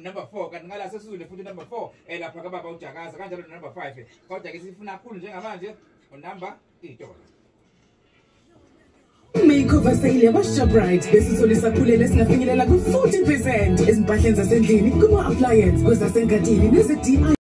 Number 4 kan ngala sesule futhi number 4 lapha kababa uJakaza kanjalo number 5 kodwa ke sifuna kakhulu njengamanje unumber idola Makeover sale yabaShoprite besitholisa khulele singafinyelela ku 40% ezimpahleni zasendlini kuma appliance kwezasengadini neze